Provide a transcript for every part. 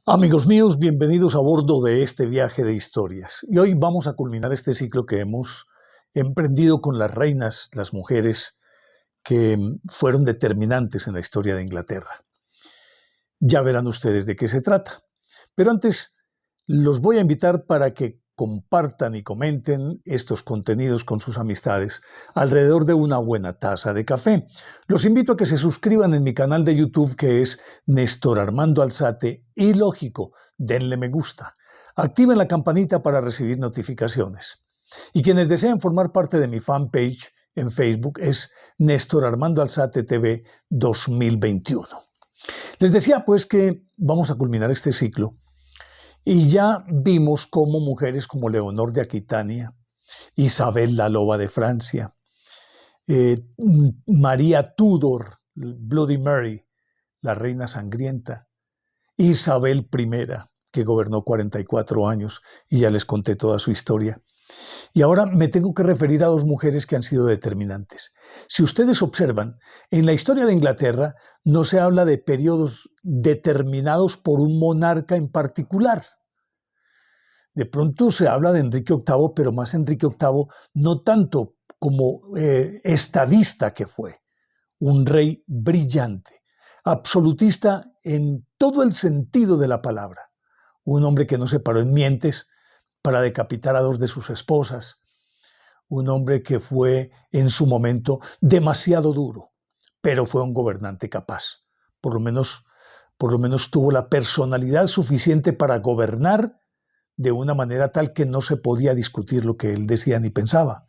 Amigos míos, bienvenidos a bordo de este viaje de historias. Y hoy vamos a culminar este ciclo que hemos emprendido con las reinas, las mujeres que fueron determinantes en la historia de Inglaterra. Ya verán ustedes de qué se trata. Pero antes, los voy a invitar para que compartan y comenten estos contenidos con sus amistades alrededor de una buena taza de café. Los invito a que se suscriban en mi canal de YouTube, que es Néstor Armando Alzate, y lógico, denle me gusta. Activen la campanita para recibir notificaciones. Y quienes deseen formar parte de mi fanpage en Facebook es Néstor Armando Alzate TV 2021. Les decía pues que vamos a culminar este ciclo y ya vimos cómo mujeres como Leonor de Aquitania, Isabel la Loba de Francia, María Tudor, Bloody Mary, la reina sangrienta, Isabel I, que gobernó 44 años y ya les conté toda su historia. Y ahora me tengo que referir a dos mujeres que han sido determinantes. Si ustedes observan, en la historia de Inglaterra no se habla de periodos determinados por un monarca en particular. De pronto se habla de Enrique VIII, pero más Enrique VIII no tanto como estadista que fue, un rey brillante, absolutista en todo el sentido de la palabra, un hombre que no se paró en mientes para decapitar a dos de sus esposas, un hombre que fue en su momento demasiado duro, pero fue un gobernante capaz. Por lo menos tuvo la personalidad suficiente para gobernar de una manera tal que no se podía discutir lo que él decía ni pensaba.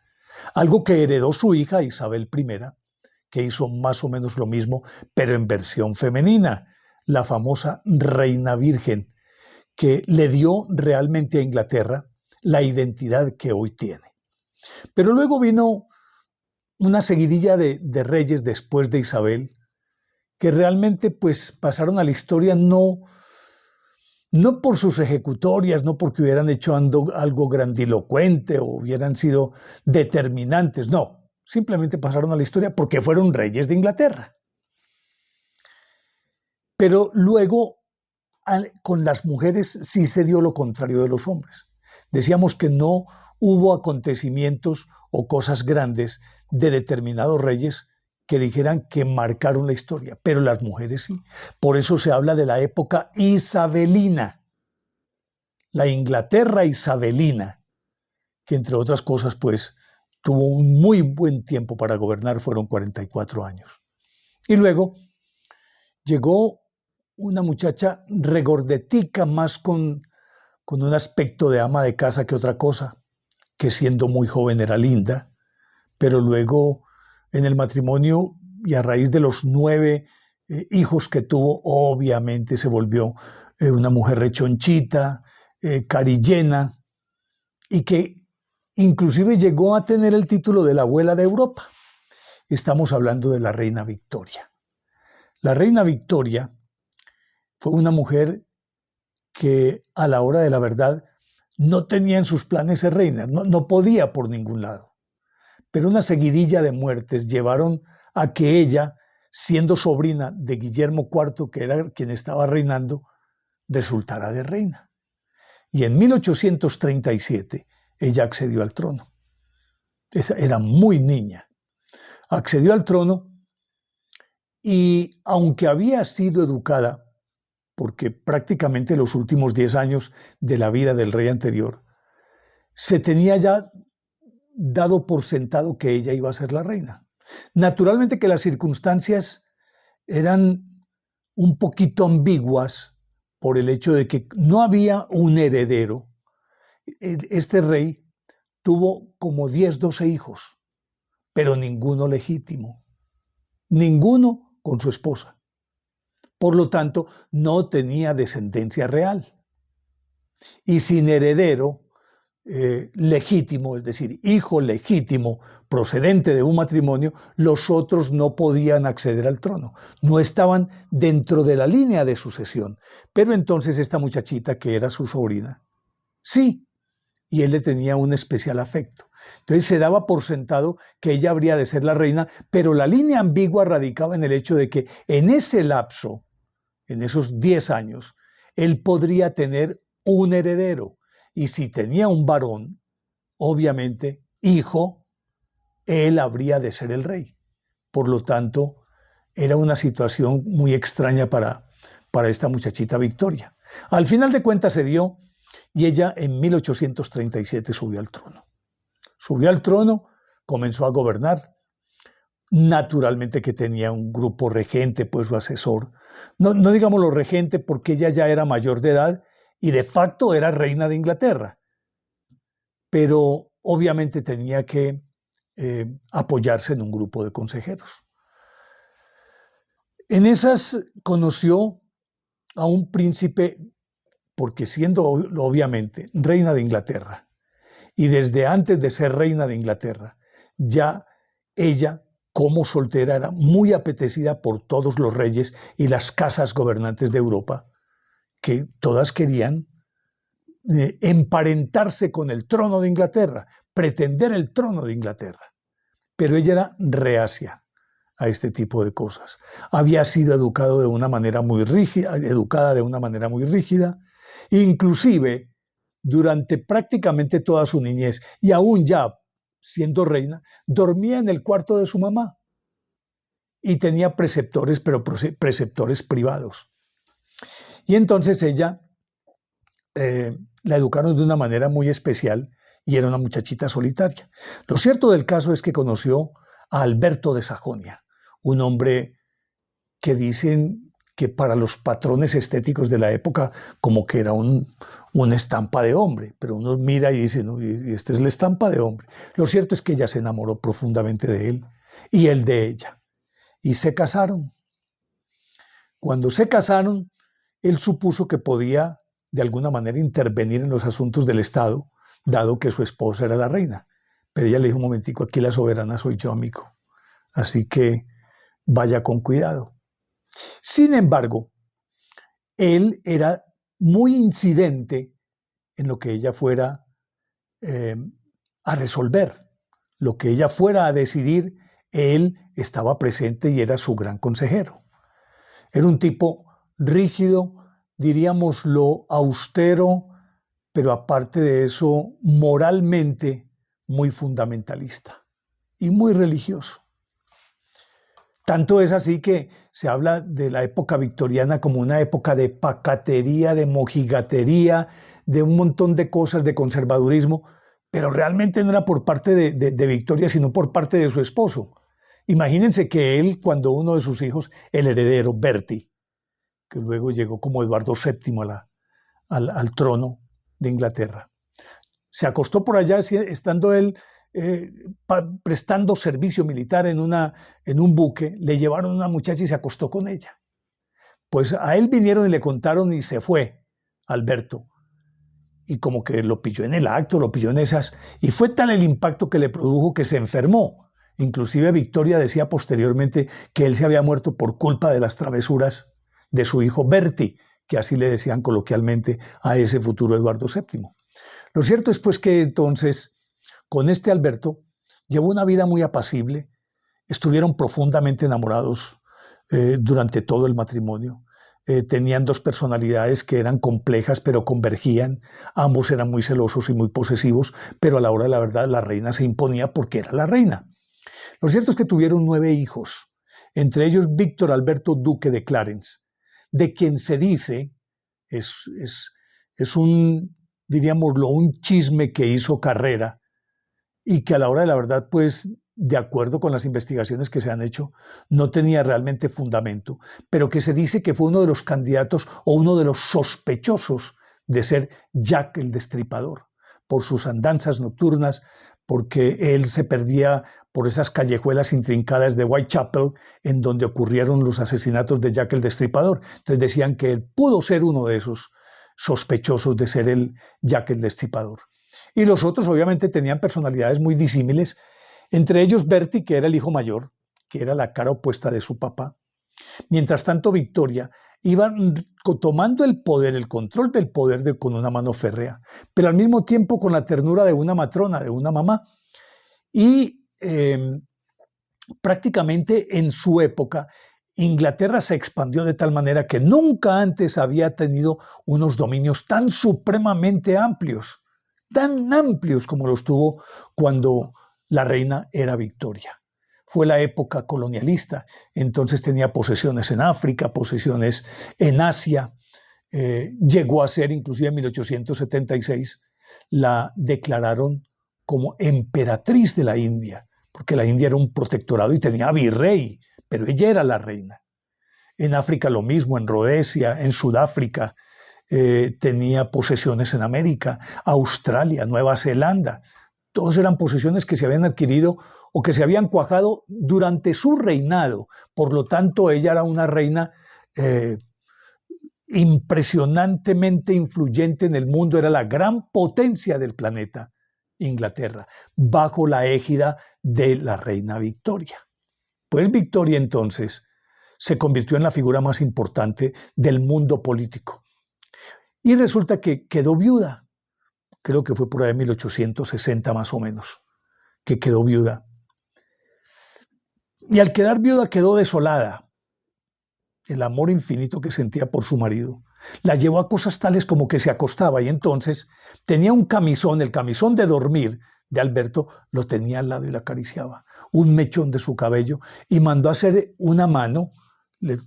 Algo que heredó su hija Isabel I, que hizo más o menos lo mismo, pero en versión femenina, la famosa Reina Virgen, que le dio realmente a Inglaterra la identidad que hoy tiene. Pero luego vino una seguidilla de reyes después de Isabel, que realmente pues pasaron a la historia no por sus ejecutorias, no porque hubieran hecho algo grandilocuente o hubieran sido determinantes, no, simplemente pasaron a la historia porque fueron reyes de Inglaterra. Pero luego con las mujeres sí se dio lo contrario de los hombres. Decíamos que no hubo acontecimientos o cosas grandes de determinados reyes que dijeran que marcaron la historia, pero las mujeres sí. Por eso se habla de la época isabelina, la Inglaterra isabelina, que entre otras cosas pues tuvo un muy buen tiempo para gobernar, fueron 44 años. Y luego llegó una muchacha regordetica, más con un aspecto de ama de casa que otra cosa, que siendo muy joven era linda, pero luego en el matrimonio y a raíz de los 9 hijos que tuvo, obviamente se volvió una mujer rechonchita, carillena, y que inclusive llegó a tener el título de la abuela de Europa. Estamos hablando de la reina Victoria. La reina Victoria fue una mujer que a la hora de la verdad no tenía en sus planes ser reina, no podía por ningún lado. Pero una seguidilla de muertes llevaron a que ella, siendo sobrina de Guillermo IV, que era quien estaba reinando, resultara de reina. Y en 1837 ella accedió al trono. Era muy niña. Accedió al trono y aunque había sido educada, porque prácticamente los últimos 10 años de la vida del rey anterior, se tenía ya dado por sentado que ella iba a ser la reina. Naturalmente que las circunstancias eran un poquito ambiguas por el hecho de que no había un heredero. Este rey tuvo como 10, 12 hijos, pero ninguno legítimo, ninguno con su esposa. Por lo tanto, no tenía descendencia real. Y sin heredero legítimo, es decir, hijo legítimo procedente de un matrimonio, los otros no podían acceder al trono. No estaban dentro de la línea de sucesión. Pero entonces esta muchachita, que era su sobrina, sí, y él le tenía un especial afecto. Entonces se daba por sentado que ella habría de ser la reina, pero la línea ambigua radicaba en el hecho de que en ese lapso, en esos 10 años, él podría tener un heredero. Y si tenía un varón, obviamente, hijo, él habría de ser el rey. Por lo tanto, era una situación muy extraña para esta muchachita Victoria. Al final de cuentas se dio y ella en 1837 subió al trono. Subió al trono, comenzó a gobernar. Naturalmente que tenía un grupo regente, pues su asesor. No digamos lo regente porque ella ya era mayor de edad y de facto era reina de Inglaterra. Pero obviamente tenía que apoyarse en un grupo de consejeros. En esas conoció a un príncipe, porque siendo obviamente reina de Inglaterra, y desde antes de ser reina de Inglaterra, ya ella como soltera era muy apetecida por todos los reyes y las casas gobernantes de Europa, que todas querían emparentarse con el trono de Inglaterra, pretender el trono de Inglaterra. Pero ella era reacia a este tipo de cosas. Había sido educada de una manera muy rígida, inclusive durante prácticamente toda su niñez y aún ya siendo reina, dormía en el cuarto de su mamá y tenía preceptores, pero preceptores privados. Y entonces ella la educaron de una manera muy especial y era una muchachita solitaria. Lo cierto del caso es que conoció a Alberto de Sajonia, un hombre que dicen que para los patrones estéticos de la época como que era una estampa de hombre, pero uno mira y dice, no, esta es la estampa de hombre. Lo cierto es que ella se enamoró profundamente de él y él de ella, y se casaron. Cuando se casaron, él supuso que podía de alguna manera intervenir en los asuntos del Estado, dado que su esposa era la reina. Pero ella le dijo, un momentico, aquí la soberana soy yo, amigo. Así que vaya con cuidado. Sin embargo, él era muy incidente en lo que ella fuera a resolver, lo que ella fuera a decidir, él estaba presente y era su gran consejero. Era un tipo rígido, diríamoslo austero, pero aparte de eso, moralmente muy fundamentalista y muy religioso. Tanto es así que se habla de la época victoriana como una época de pacatería, de mojigatería, de un montón de cosas, de conservadurismo, pero realmente no era por parte de Victoria, sino por parte de su esposo. Imagínense que él, cuando uno de sus hijos, el heredero, Bertie, que luego llegó como Eduardo VII al trono de Inglaterra, se acostó por allá estando él prestando servicio militar en un buque, le llevaron una muchacha y se acostó con ella. Pues a él vinieron y le contaron y se fue, Alberto. Y como que lo pilló en el acto, lo pilló en esas. Y fue tal el impacto que le produjo que se enfermó. Inclusive Victoria decía posteriormente que él se había muerto por culpa de las travesuras de su hijo Bertie, que así le decían coloquialmente a ese futuro Eduardo VII. Lo cierto es pues que entonces con este Alberto llevó una vida muy apacible, estuvieron profundamente enamorados durante todo el matrimonio, tenían dos personalidades que eran complejas pero convergían, ambos eran muy celosos y muy posesivos, pero a la hora de la verdad la reina se imponía porque era la reina. Lo cierto es que tuvieron 9 hijos, entre ellos Víctor Alberto Duque de Clarence, de quien se dice, es un, diríamoslo, un chisme que hizo carrera, y que a la hora de la verdad, pues, de acuerdo con las investigaciones que se han hecho, no tenía realmente fundamento, pero que se dice que fue uno de los candidatos o uno de los sospechosos de ser Jack el Destripador, por sus andanzas nocturnas, porque él se perdía por esas callejuelas intrincadas de Whitechapel, en donde ocurrieron los asesinatos de Jack el Destripador. Entonces decían que él pudo ser uno de esos sospechosos de ser el Jack el Destripador. Y los otros obviamente tenían personalidades muy disímiles, entre ellos Bertie, que era el hijo mayor, que era la cara opuesta de su papá. Mientras tanto, Victoria iba tomando el poder, el control del poder con una mano férrea, pero al mismo tiempo con la ternura de una matrona, de una mamá. Y prácticamente en su época, Inglaterra se expandió de tal manera que nunca antes había tenido unos dominios tan supremamente amplios, tan amplios como los tuvo cuando la reina era Victoria. Fue la época colonialista, entonces tenía posesiones en África, posesiones en Asia. Llegó a ser, inclusive en 1876, la declararon como emperatriz de la India, porque la India era un protectorado y tenía virrey, pero ella era la reina. En África lo mismo, en Rodesia, en Sudáfrica, tenía posesiones en América, Australia, Nueva Zelanda. Todas eran posesiones que se habían adquirido o que se habían cuajado durante su reinado. Por lo tanto, ella era una reina impresionantemente influyente en el mundo, era la gran potencia del planeta, Inglaterra, bajo la égida de la reina Victoria. Pues Victoria entonces se convirtió en la figura más importante del mundo político. Y resulta que quedó viuda, creo que fue por ahí en 1860 más o menos, que quedó viuda. Y al quedar viuda quedó desolada. El amor infinito que sentía por su marido la llevó a cosas tales como que se acostaba y entonces tenía un camisón, el camisón de dormir de Alberto, lo tenía al lado y la acariciaba, un mechón de su cabello, y mandó a hacer una mano.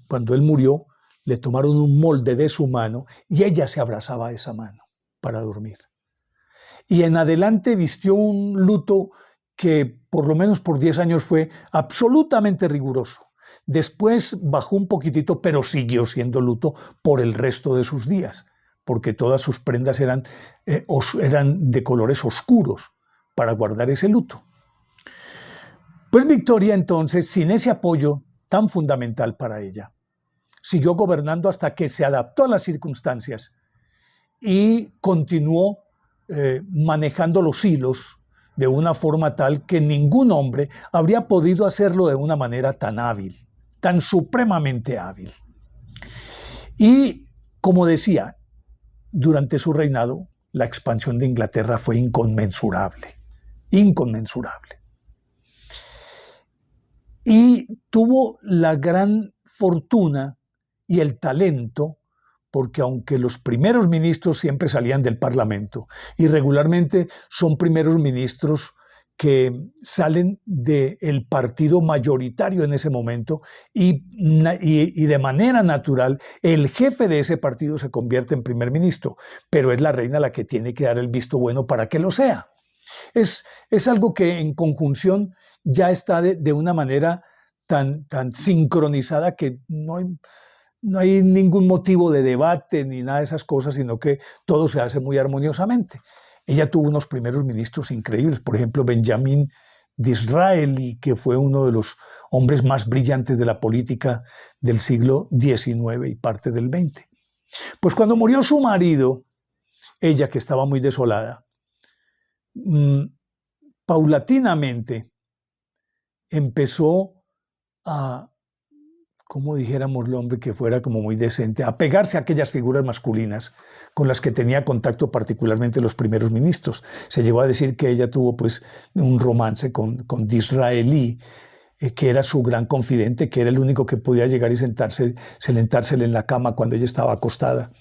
Cuando él murió, le tomaron un molde de su mano y ella se abrazaba a esa mano para dormir. Y en adelante vistió un luto que por lo menos por 10 años fue absolutamente riguroso. Después bajó un poquitito, pero siguió siendo luto por el resto de sus días, porque todas sus prendas eran de colores oscuros para guardar ese luto. Pues Victoria entonces, sin ese apoyo tan fundamental para ella, siguió gobernando hasta que se adaptó a las circunstancias y continuó manejando los hilos de una forma tal que ningún hombre habría podido hacerlo de una manera tan hábil, tan supremamente hábil. Y, como decía, durante su reinado, la expansión de Inglaterra fue inconmensurable, inconmensurable. Y tuvo la gran fortuna y el talento, porque aunque los primeros ministros siempre salían del Parlamento, y regularmente son primeros ministros que salen del partido mayoritario en ese momento, y de manera natural el jefe de ese partido se convierte en primer ministro, pero es la reina la que tiene que dar el visto bueno para que lo sea. Es algo que en conjunción ya está de una manera tan sincronizada que no hay ningún motivo de debate ni nada de esas cosas, sino que todo se hace muy armoniosamente. Ella tuvo unos primeros ministros increíbles, por ejemplo, Benjamín Disraeli, que fue uno de los hombres más brillantes de la política del siglo XIX y parte del XX. Pues cuando murió su marido, ella, que estaba muy desolada, paulatinamente empezó a, como dijéramos, el hombre que fuera como muy decente, a pegarse a aquellas figuras masculinas con las que tenía contacto particularmente los primeros ministros. Se llegó a decir que ella tuvo pues un romance con Disraeli, que era su gran confidente, que era el único que podía llegar y sentársele en la cama cuando ella estaba acostada.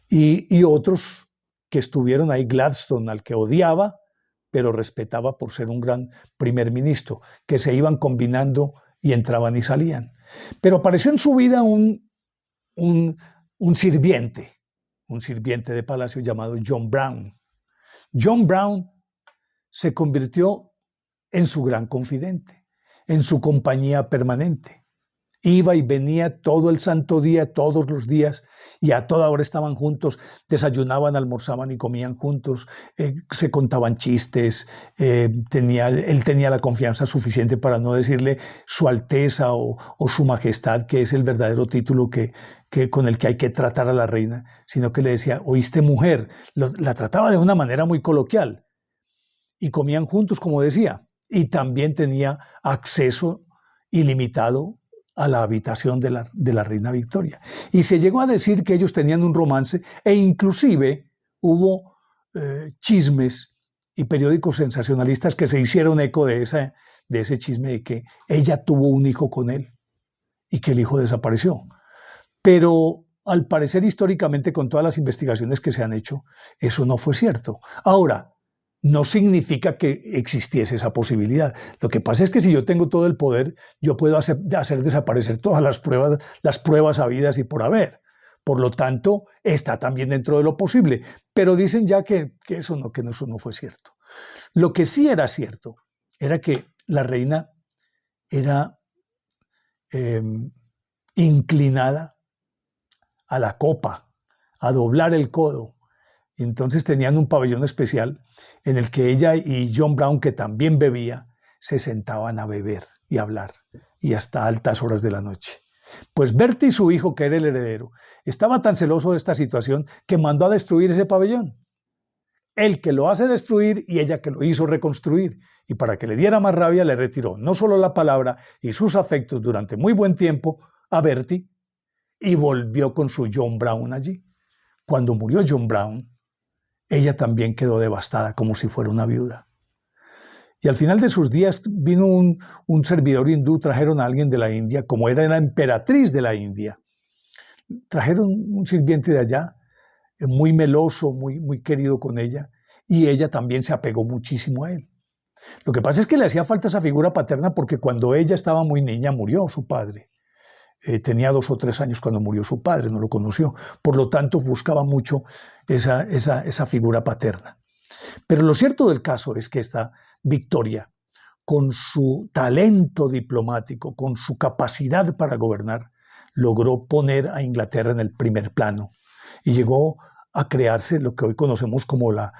Y otros que estuvieron ahí, Gladstone, al que odiaba, pero respetaba por ser un gran primer ministro, que se iban combinando y entraban y salían. Pero apareció en su vida un sirviente de palacio llamado John Brown. John Brown se convirtió en su gran confidente, en su compañía permanente. Iba y venía todo el santo día, todos los días, y a toda hora estaban juntos, desayunaban, almorzaban y comían juntos, se contaban chistes, él tenía la confianza suficiente para no decirle su alteza o su majestad, que es el verdadero título con el que hay que tratar a la reina, sino que le decía, oíste mujer, la trataba de una manera muy coloquial, y comían juntos, como decía, y también tenía acceso ilimitado a la habitación de la reina Victoria. Y se llegó a decir que ellos tenían un romance e inclusive hubo chismes y periódicos sensacionalistas que se hicieron eco de ese chisme de que ella tuvo un hijo con él. y que el hijo desapareció. Pero al parecer históricamente, con todas las investigaciones que se han hecho, eso no fue cierto. Ahora, no significa que existiese esa posibilidad. Lo que pasa es que si yo tengo todo el poder, yo puedo hacer desaparecer todas las pruebas habidas y por haber. Por lo tanto, está también dentro de lo posible. Pero dicen ya que eso no fue cierto. Lo que sí era cierto era que la reina era inclinada a la copa, a doblar el codo. Y entonces tenían un pabellón especial en el que ella y John Brown, que también bebía, se sentaban a beber y hablar, y hasta altas horas de la noche. Pues Bertie, su hijo, que era el heredero, estaba tan celoso de esta situación que mandó a destruir ese pabellón. Él que lo hace destruir y ella que lo hizo reconstruir. Y para que le diera más rabia, le retiró no solo la palabra y sus afectos durante muy buen tiempo a Bertie, y volvió con su John Brown allí. Cuando murió John Brown, ella también quedó devastada como si fuera una viuda. Y al final de sus días vino un servidor hindú, trajeron a alguien de la India, como era la emperatriz de la India. Trajeron un sirviente de allá, muy meloso, muy querido con ella, y ella también se apegó muchísimo a él. Lo que pasa es que le hacía falta esa figura paterna porque cuando ella estaba muy niña murió su padre. Tenía 2 o 3 años cuando murió su padre, no lo conoció. Por lo tanto, buscaba mucho esa figura paterna. Pero lo cierto del caso es que esta Victoria, con su talento diplomático, con su capacidad para gobernar, logró poner a Inglaterra en el primer plano y llegó a crearse lo que hoy conocemos como la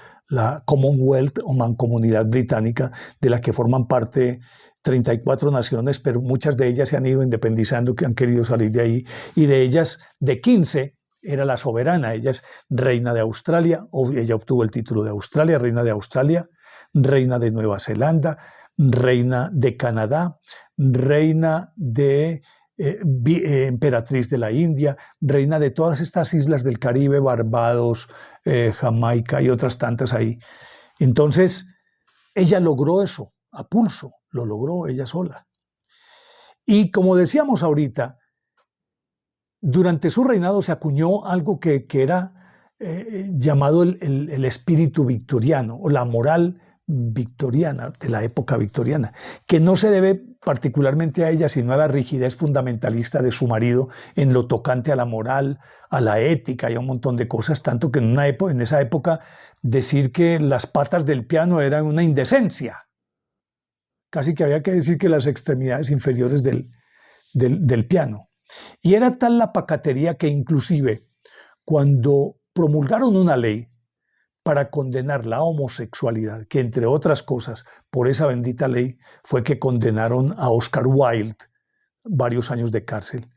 Commonwealth o Mancomunidad Británica, de la que forman parte 34 naciones, pero muchas de ellas se han ido independizando, que han querido salir de ahí, y de ellas, de 15, era la soberana. Ella es reina de Australia, ella obtuvo el título de Australia, reina de Nueva Zelanda, reina de Canadá, reina de emperatriz de la India, reina de todas estas islas del Caribe, Barbados, Jamaica y otras tantas ahí. Entonces, ella logró eso a pulso, lo logró ella sola. Y como decíamos ahorita, durante su reinado se acuñó algo que era llamado el espíritu victoriano o la moral victoriana, de la época victoriana, que no se debe particularmente a ella, sino a la rigidez fundamentalista de su marido en lo tocante a la moral, a la ética y a un montón de cosas, tanto que en esa época decir que las patas del piano eran una indecencia. Casi que había que decir que las extremidades inferiores del piano. Y era tal la pacatería que inclusive cuando promulgaron una ley para condenar la homosexualidad, que entre otras cosas, por esa bendita ley, fue que condenaron a Oscar Wilde varios años de cárcel,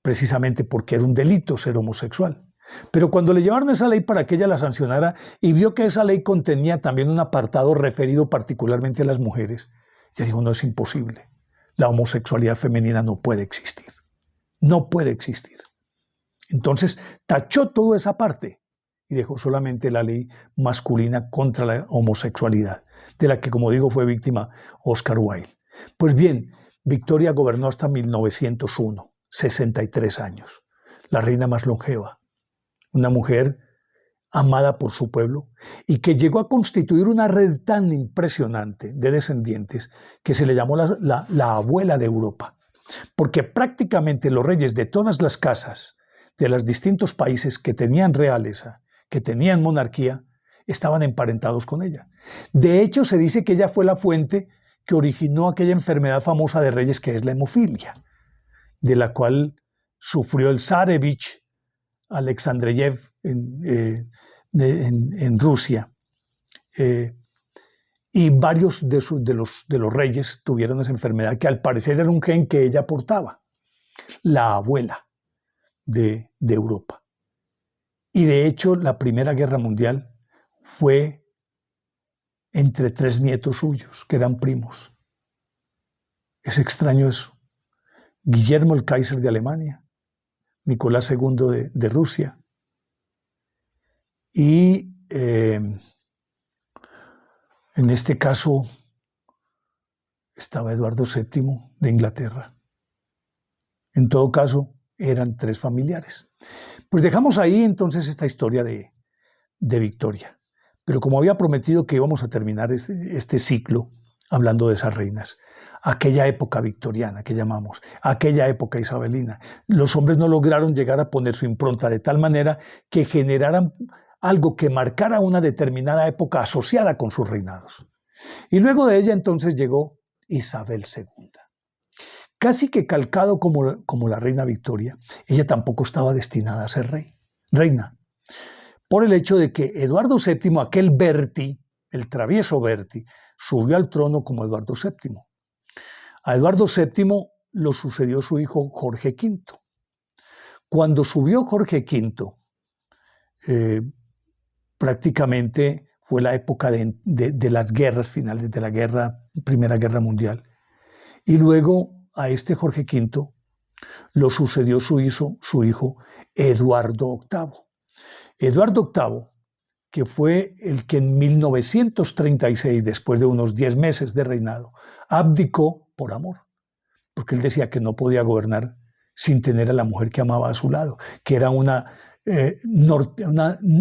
precisamente porque era un delito ser homosexual. Pero cuando le llevaron esa ley para que ella la sancionara y vio que esa ley contenía también un apartado referido particularmente a las mujeres, ella dijo, no, es imposible. La homosexualidad femenina no puede existir. No puede existir. Entonces tachó toda esa parte y dejó solamente la ley masculina contra la homosexualidad, de la que, como digo, fue víctima Oscar Wilde. Pues bien, Victoria gobernó hasta 1901, 63 años, la reina más longeva, una mujer amada por su pueblo y que llegó a constituir una red tan impresionante de descendientes que se le llamó la abuela de Europa, porque prácticamente los reyes de todas las casas de los distintos países que tenían realeza, que tenían monarquía, estaban emparentados con ella. De hecho, se dice que ella fue la fuente que originó aquella enfermedad famosa de reyes que es la hemofilia, de la cual sufrió el Zarevich Alexandreyev en Rusia. Y varios de los reyes tuvieron esa enfermedad, que al parecer era un gen que ella portaba, la abuela de Europa. Y de hecho, la Primera Guerra Mundial fue entre 3 nietos suyos, que eran primos. Es extraño eso. Guillermo el Kaiser de Alemania, Nicolás II de Rusia y en este caso estaba Eduardo VII de Inglaterra. En todo caso, eran 3 familiares. Pues dejamos ahí entonces esta historia de Victoria. Pero como había prometido que íbamos a terminar este ciclo hablando de esas reinas, aquella época victoriana que llamamos, aquella época isabelina, los hombres no lograron llegar a poner su impronta de tal manera que generaran algo que marcara una determinada época asociada con sus reinados. Y luego de ella entonces llegó Isabel II. Casi que calcado como la reina Victoria, ella tampoco estaba destinada a ser reina, por el hecho de que Eduardo VII, aquel Berti, el travieso Berti, subió al trono como Eduardo VII. A Eduardo VII lo sucedió su hijo Jorge V. Cuando subió Jorge V, prácticamente fue la época de las guerras finales, de la Primera Guerra Mundial. Y luego a este Jorge V lo sucedió su hijo Eduardo VIII. Eduardo VIII, que fue el que en 1936, después de unos 10 meses de reinado, abdicó por amor, porque él decía que no podía gobernar sin tener a la mujer que amaba a su lado, que era una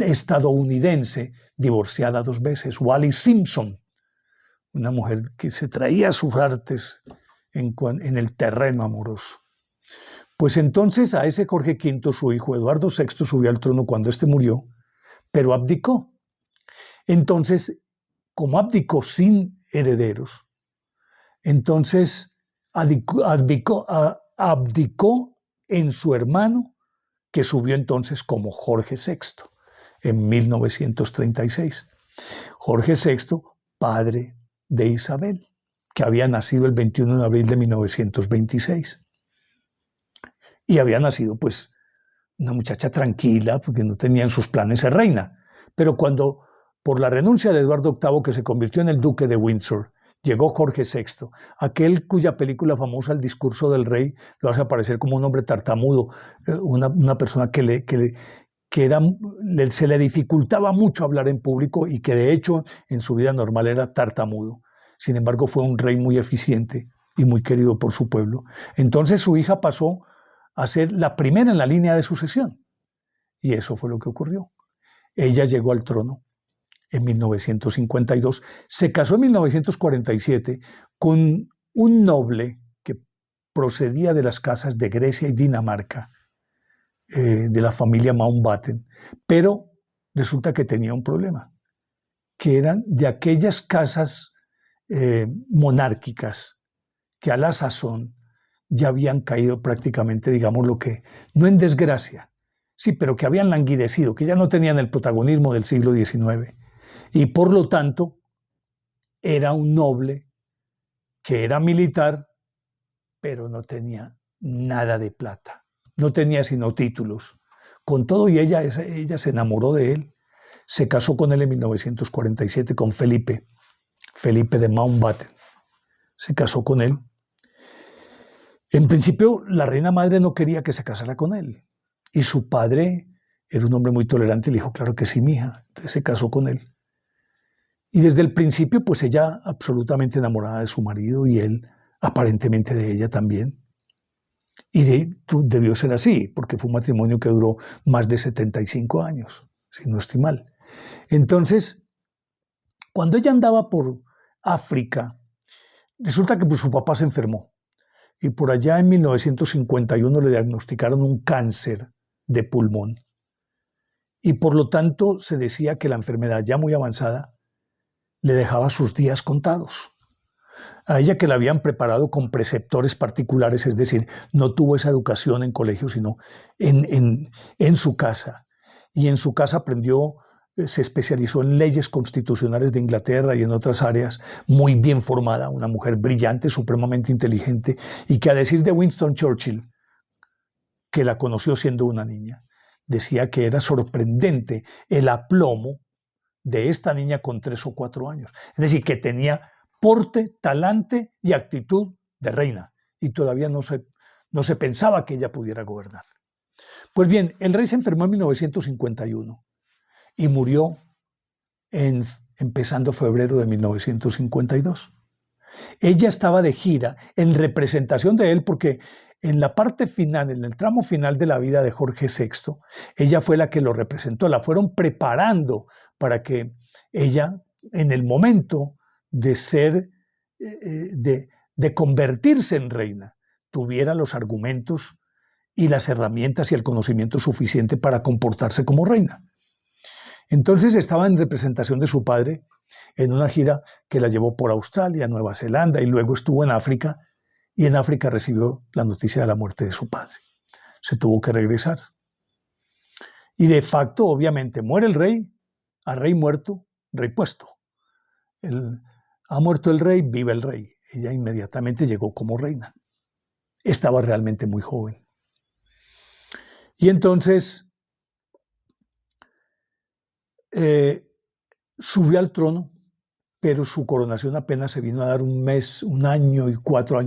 estadounidense divorciada 2 veces, Wallis Simpson, una mujer que se traía sus artes en el terreno amoroso. Pues entonces a ese Jorge V, su hijo Eduardo VI, subió al trono cuando éste murió, pero abdicó. Entonces, como abdicó sin herederos, entonces abdicó en su hermano, que subió entonces como Jorge VI en 1936. Jorge VI, padre de Isabel, que había nacido el 21 de abril de 1926. Y había nacido, pues, una muchacha tranquila, porque no tenía en sus planes ser reina. Pero cuando, por la renuncia de Eduardo VIII, que se convirtió en el duque de Windsor, llegó Jorge VI, aquel cuya película famosa, El discurso del rey, lo hace aparecer como un hombre tartamudo, una persona se le dificultaba mucho hablar en público y que de hecho en su vida normal era tartamudo. Sin embargo, fue un rey muy eficiente y muy querido por su pueblo. Entonces su hija pasó a ser la primera en la línea de sucesión. Y eso fue lo que ocurrió. Ella llegó al trono en 1952, se casó en 1947 con un noble que procedía de las casas de Grecia y Dinamarca, de la familia Mountbatten, pero resulta que tenía un problema, que eran de aquellas casas monárquicas que a la sazón ya habían caído prácticamente, digamos, lo que, no en desgracia, sí, pero que habían languidecido, que ya no tenían el protagonismo del siglo XIX. Y por lo tanto, era un noble que era militar, pero no tenía nada de plata, no tenía sino títulos. Con todo, y ella se enamoró de él, se casó con él en 1947 con Felipe de Mountbatten, se casó con él. En principio, la reina madre no quería que se casara con él. Y su padre era un hombre muy tolerante y le dijo, claro que sí, mija. Entonces se casó con él. Y desde el principio, pues ella absolutamente enamorada de su marido y él aparentemente de ella también. Y debió ser así, porque fue un matrimonio que duró más de 75 años, si no estoy mal. Entonces, cuando ella andaba por África, resulta que pues, su papá se enfermó. Y por allá en 1951 le diagnosticaron un cáncer de pulmón. Y por lo tanto se decía que la enfermedad ya muy avanzada le dejaba sus días contados. A ella, que la habían preparado con preceptores particulares, es decir, no tuvo esa educación en colegio, sino en su casa. Y en su casa aprendió, se especializó en leyes constitucionales de Inglaterra y en otras áreas, muy bien formada, una mujer brillante, supremamente inteligente, y que a decir de Winston Churchill, que la conoció siendo una niña, decía que era sorprendente el aplomo de esta niña con 3 o 4 años. Es decir, que tenía porte, talante y actitud de reina, y todavía no se pensaba que ella pudiera gobernar. Pues bien, el rey se enfermó en 1951 y murió empezando febrero de 1952. Ella estaba de gira en representación de él porque en la parte final, en el tramo final de la vida de Jorge VI, ella fue la que lo representó, la fueron preparando para que ella, en el momento de ser, de convertirse en reina, tuviera los argumentos y las herramientas y el conocimiento suficiente para comportarse como reina. Entonces estaba en representación de su padre en una gira que la llevó por Australia, Nueva Zelanda, y luego estuvo en África, y en África recibió la noticia de la muerte de su padre. Se tuvo que regresar. Y de facto, obviamente, muere el rey, a rey muerto, rey puesto. Ha muerto el rey, vive el rey. Ella inmediatamente llegó como reina. Estaba realmente muy joven. Y entonces subió al trono, pero su coronación apenas se vino a dar un año y 4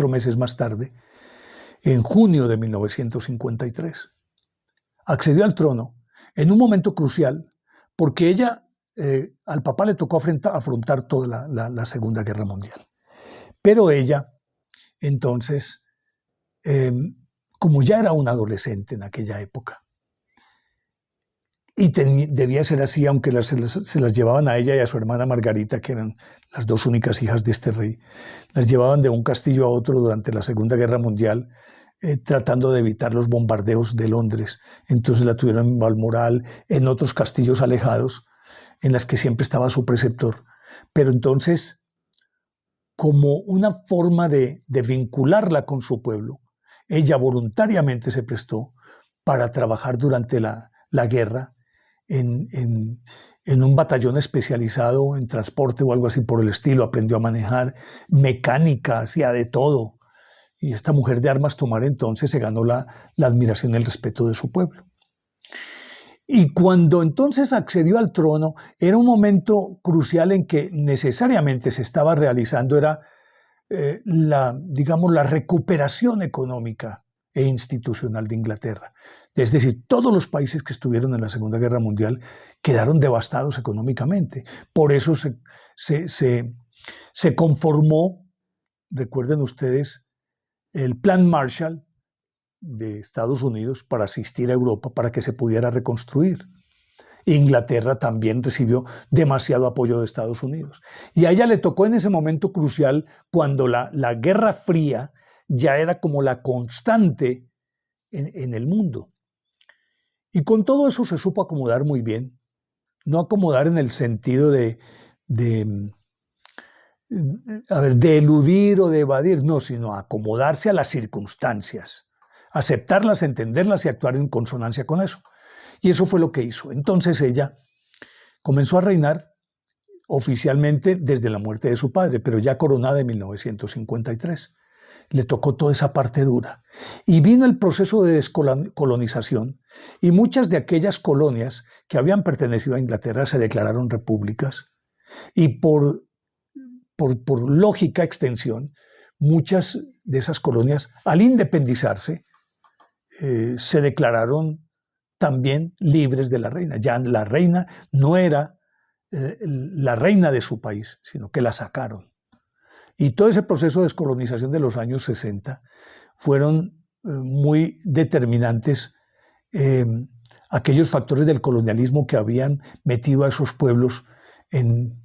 meses más tarde, en junio de 1953. Accedió al trono en un momento crucial, porque ella, al papá le tocó afrontar toda la Segunda Guerra Mundial. Pero ella, entonces, como ya era una adolescente en aquella época, y debía ser así, aunque se las llevaban a ella y a su hermana Margarita, que eran las dos únicas hijas de este rey, las llevaban de un castillo a otro durante la Segunda Guerra Mundial, tratando de evitar los bombardeos de Londres. Entonces la tuvieron en Balmoral, en otros castillos alejados, en las que siempre estaba su preceptor. Pero entonces, como una forma de vincularla con su pueblo, ella voluntariamente se prestó para trabajar durante la guerra en un batallón especializado en transporte o algo así por el estilo. Aprendió a manejar mecánica, hacía de todo. Y esta mujer de armas tomar entonces se ganó la admiración y el respeto de su pueblo. Y cuando entonces accedió al trono, era un momento crucial en que necesariamente se estaba realizando la recuperación económica e institucional de Inglaterra. Es decir, todos los países que estuvieron en la Segunda Guerra Mundial quedaron devastados económicamente. Por eso se conformó, recuerden ustedes, el Plan Marshall de Estados Unidos para asistir a Europa para que se pudiera reconstruir. Inglaterra también recibió demasiado apoyo de Estados Unidos. Y a ella le tocó en ese momento crucial cuando la Guerra Fría ya era como la constante en el mundo. Y con todo eso se supo acomodar muy bien. No acomodar en el sentido de eludir o de evadir, no, sino acomodarse a las circunstancias, aceptarlas, entenderlas y actuar en consonancia con eso. Y eso fue lo que hizo. Entonces ella comenzó a reinar oficialmente desde la muerte de su padre, pero ya coronada en 1953. Le tocó toda esa parte dura. Y vino el proceso de descolonización y muchas de aquellas colonias que habían pertenecido a Inglaterra se declararon repúblicas. Y por lógica extensión, muchas de esas colonias, al independizarse, se declararon también libres de la reina. Ya la reina no era la reina de su país, sino que la sacaron. Y todo ese proceso de descolonización de los años 60 fueron muy determinantes aquellos factores del colonialismo que habían metido a esos pueblos en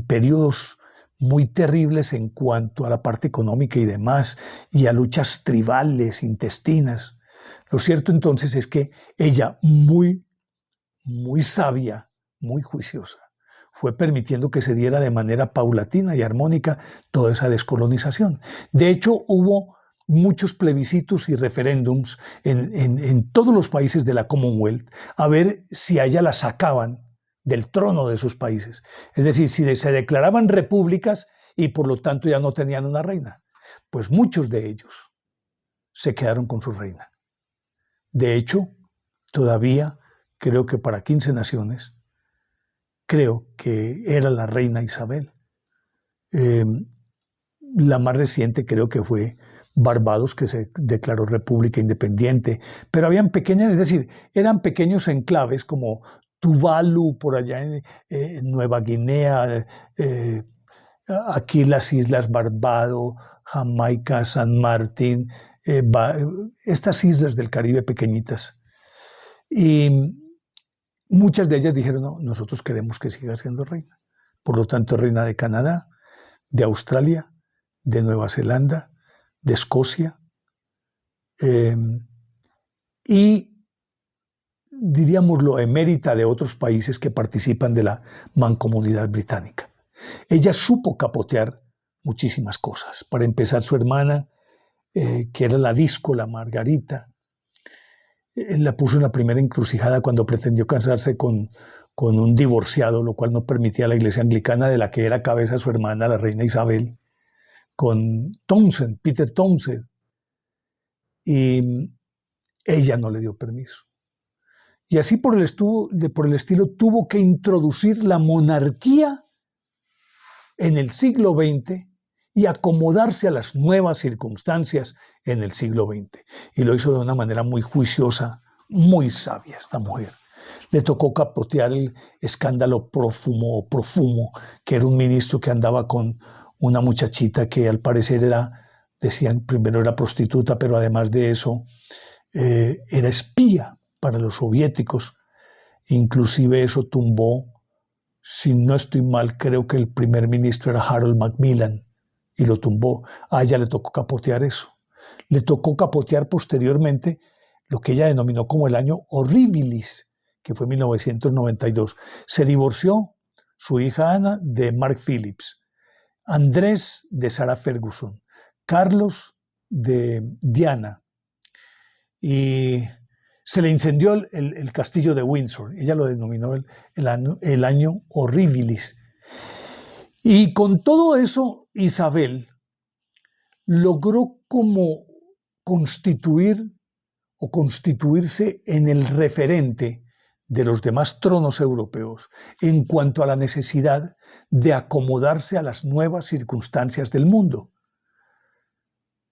periodos muy terribles en cuanto a la parte económica y demás, y a luchas tribales, intestinas. Lo cierto entonces es que ella, muy, muy sabia, muy juiciosa, fue permitiendo que se diera de manera paulatina y armónica toda esa descolonización. De hecho, hubo muchos plebiscitos y referéndums en todos los países de la Commonwealth a ver si a ella la sacaban del trono de sus países. Es decir, si se declaraban repúblicas y por lo tanto ya no tenían una reina. Pues muchos de ellos se quedaron con su reina. De hecho, todavía creo que para 15 naciones, creo que era la reina Isabel. La más reciente creo que fue Barbados, que se declaró república independiente, pero habían pequeñas, es decir, eran pequeños enclaves como Tuvalu, por allá en Nueva Guinea, aquí las islas Barbados, Jamaica, San Martín, estas islas del Caribe pequeñitas. Y muchas de ellas dijeron, no, nosotros queremos que siga siendo reina. Por lo tanto, reina de Canadá, de Australia, de Nueva Zelanda, de Escocia, y diríamoslo, emérita de otros países que participan de la mancomunidad británica. Ella supo capotear muchísimas cosas. Para empezar, su hermana, que era la díscola Margarita, la puso en la primera encrucijada cuando pretendió casarse con un divorciado, lo cual no permitía a la iglesia anglicana, de la que era cabeza su hermana, la reina Isabel, con Townsend, Peter Townsend. Y ella no le dio permiso. Y así por el estilo tuvo que introducir la monarquía en el siglo XX y acomodarse a las nuevas circunstancias en el siglo XX. Y lo hizo de una manera muy juiciosa, muy sabia esta mujer. Le tocó capotear el escándalo Profumo, que era un ministro que andaba con una muchachita que al parecer decían primero era prostituta, pero además de eso era espía para los soviéticos. Inclusive eso tumbó, si no estoy mal, creo que el primer ministro era Harold Macmillan, y lo tumbó. A ella le tocó capotear eso. Le tocó capotear posteriormente lo que ella denominó como el año horribilis, que fue 1992. Se divorció su hija Ana de Mark Phillips, Andrés de Sarah Ferguson, Carlos de Diana, y se le incendió el castillo de Windsor. Ella lo denominó el año horribilis. Y con todo eso, Isabel logró como constituirse en el referente de los demás tronos europeos en cuanto a la necesidad de acomodarse a las nuevas circunstancias del mundo.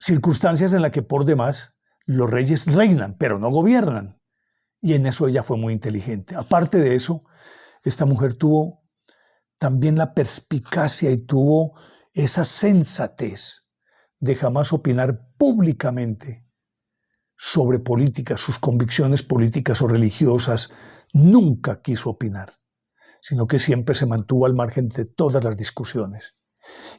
Circunstancias en las que por demás los reyes reinan, pero no gobiernan. Y en eso ella fue muy inteligente. Aparte de eso, esta mujer tuvo también la perspicacia y tuvo esa sensatez de jamás opinar públicamente sobre política, sus convicciones políticas o religiosas. Nunca quiso opinar, sino que siempre se mantuvo al margen de todas las discusiones.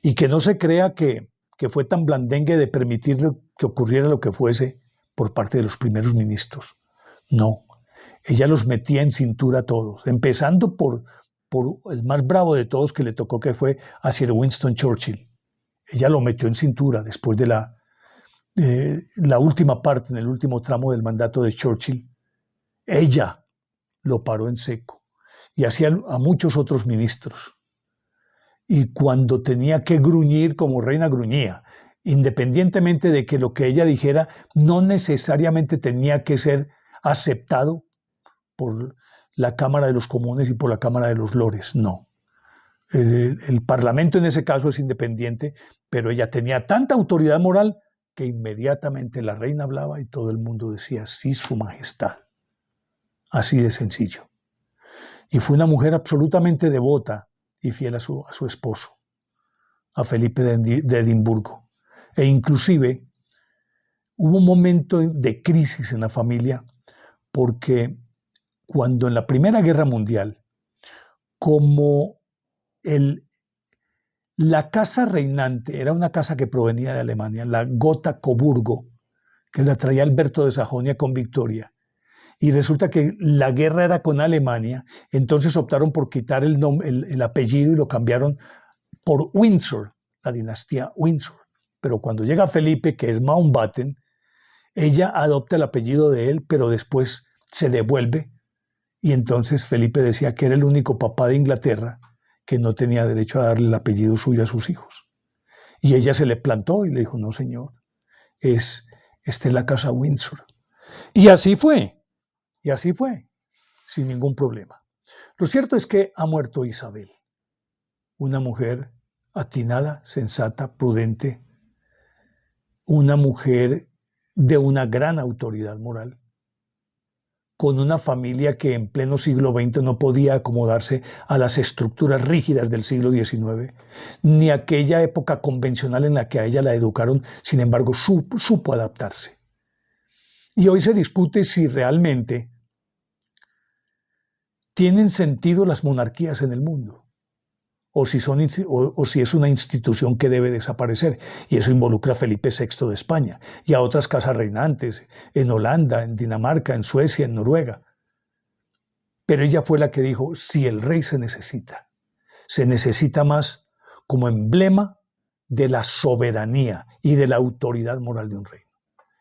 Y que no se crea que fue tan blandengue de permitir que ocurriera lo que fuese por parte de los primeros ministros. No, ella los metía en cintura a todos, empezando por el más bravo de todos que le tocó, que fue a Sir Winston Churchill. Ella lo metió en cintura después de la última parte, en el último tramo del mandato de Churchill. Ella lo paró en seco, y así a muchos otros ministros. Y cuando tenía que gruñir como reina, gruñía, independientemente de que lo que ella dijera no necesariamente tenía que ser aceptado por la Cámara de los Comunes y por la Cámara de los Lores. No. El Parlamento en ese caso es independiente, pero ella tenía tanta autoridad moral que inmediatamente la reina hablaba y todo el mundo decía, sí, su majestad. Así de sencillo. Y fue una mujer absolutamente devota y fiel a su esposo, a Felipe de Edimburgo. E inclusive hubo un momento de crisis en la familia, porque cuando en la Primera Guerra Mundial, como la casa reinante era una casa que provenía de Alemania, la Gotha Coburgo, que la traía Alberto de Sajonia con Victoria, y resulta que la guerra era con Alemania, entonces optaron por quitar el apellido y lo cambiaron por Windsor, la dinastía Windsor. Pero cuando llega Felipe, que es Mountbatten, ella adopta el apellido de él, pero después se devuelve, y entonces Felipe decía que era el único papá de Inglaterra que no tenía derecho a darle el apellido suyo a sus hijos. Y ella se le plantó y le dijo, no señor, esta es la casa Windsor. Y así fue, sin ningún problema. Lo cierto es que ha muerto Isabel, una mujer atinada, sensata, prudente, una mujer de una gran autoridad moral, con una familia que en pleno siglo XX no podía acomodarse a las estructuras rígidas del siglo XIX, ni aquella época convencional en la que a ella la educaron, sin embargo, supo adaptarse. Y hoy se discute si realmente tienen sentido las monarquías en el mundo, o si es una institución que debe desaparecer. Y eso involucra a Felipe VI de España y a otras casas reinantes en Holanda, en Dinamarca, en Suecia, en Noruega. Pero ella fue la que dijo, si el rey se necesita más como emblema de la soberanía y de la autoridad moral de un reino.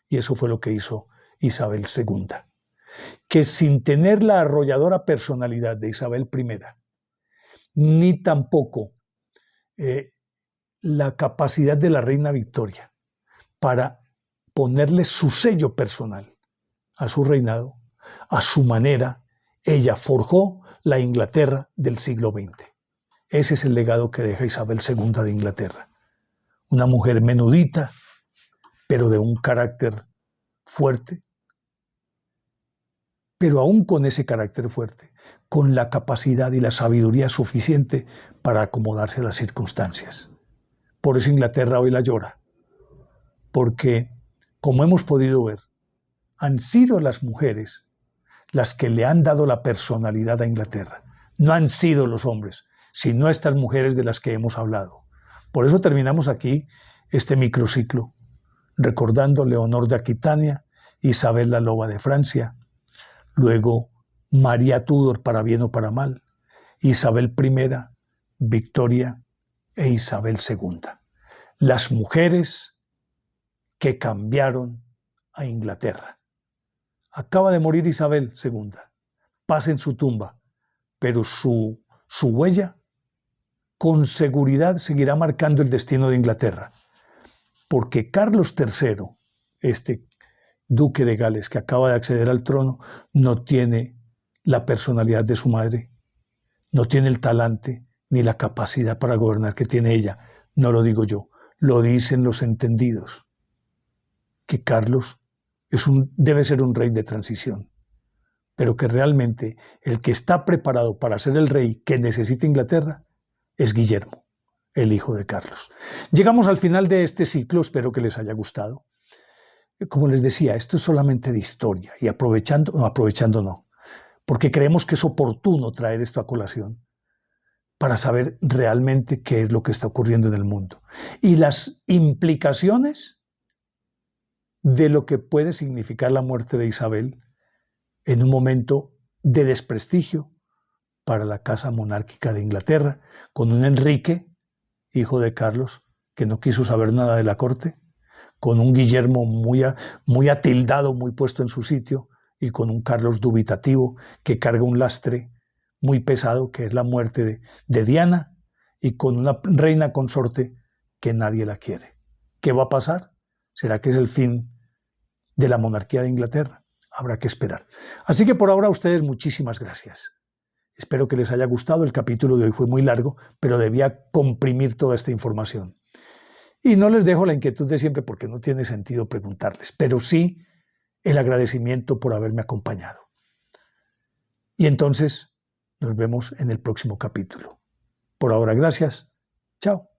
Y eso fue lo que hizo Isabel II, que sin tener la arrolladora personalidad de Isabel I, ni tampoco la capacidad de la reina Victoria para ponerle su sello personal a su reinado, a su manera, ella forjó la Inglaterra del siglo XX. Ese es el legado que deja Isabel II de Inglaterra. Una mujer menudita, pero de un carácter fuerte, pero aún con ese carácter fuerte, con la capacidad y la sabiduría suficiente para acomodarse a las circunstancias. Por eso Inglaterra hoy la llora, porque, como hemos podido ver, han sido las mujeres las que le han dado la personalidad a Inglaterra. No han sido los hombres, sino estas mujeres de las que hemos hablado. Por eso terminamos aquí este microciclo, recordando Leonor de Aquitania, Isabel la Loba de Francia, luego María Tudor para bien o para mal, Isabel I, Victoria e Isabel II. Las mujeres que cambiaron a Inglaterra. Acaba de morir Isabel II, paz en su tumba, pero su huella con seguridad seguirá marcando el destino de Inglaterra, porque Carlos III, este duque de Gales que acaba de acceder al trono, no tiene la personalidad de su madre, no tiene el talante ni la capacidad para gobernar que tiene ella. No lo digo yo, lo dicen los entendidos, que Carlos debe ser un rey de transición, pero que realmente el que está preparado para ser el rey que necesita Inglaterra es Guillermo, el hijo de Carlos. Llegamos al final de este ciclo, espero que les haya gustado. Como les decía, esto es solamente de historia y aprovechando no, porque creemos que es oportuno traer esto a colación para saber realmente qué es lo que está ocurriendo en el mundo y las implicaciones de lo que puede significar la muerte de Isabel en un momento de desprestigio para la casa monárquica de Inglaterra, con un Enrique, hijo de Carlos, que no quiso saber nada de la corte, con un Guillermo muy atildado, muy puesto en su sitio, y con un Carlos dubitativo que carga un lastre muy pesado, que es la muerte de Diana, y con una reina consorte que nadie la quiere. ¿Qué va a pasar? ¿Será que es el fin de la monarquía de Inglaterra? Habrá que esperar. Así que por ahora a ustedes muchísimas gracias. Espero que les haya gustado. El capítulo de hoy fue muy largo, pero debía comprimir toda esta información. Y no les dejo la inquietud de siempre porque no tiene sentido preguntarles, pero sí el agradecimiento por haberme acompañado. Y entonces nos vemos en el próximo capítulo. Por ahora, gracias. Chao.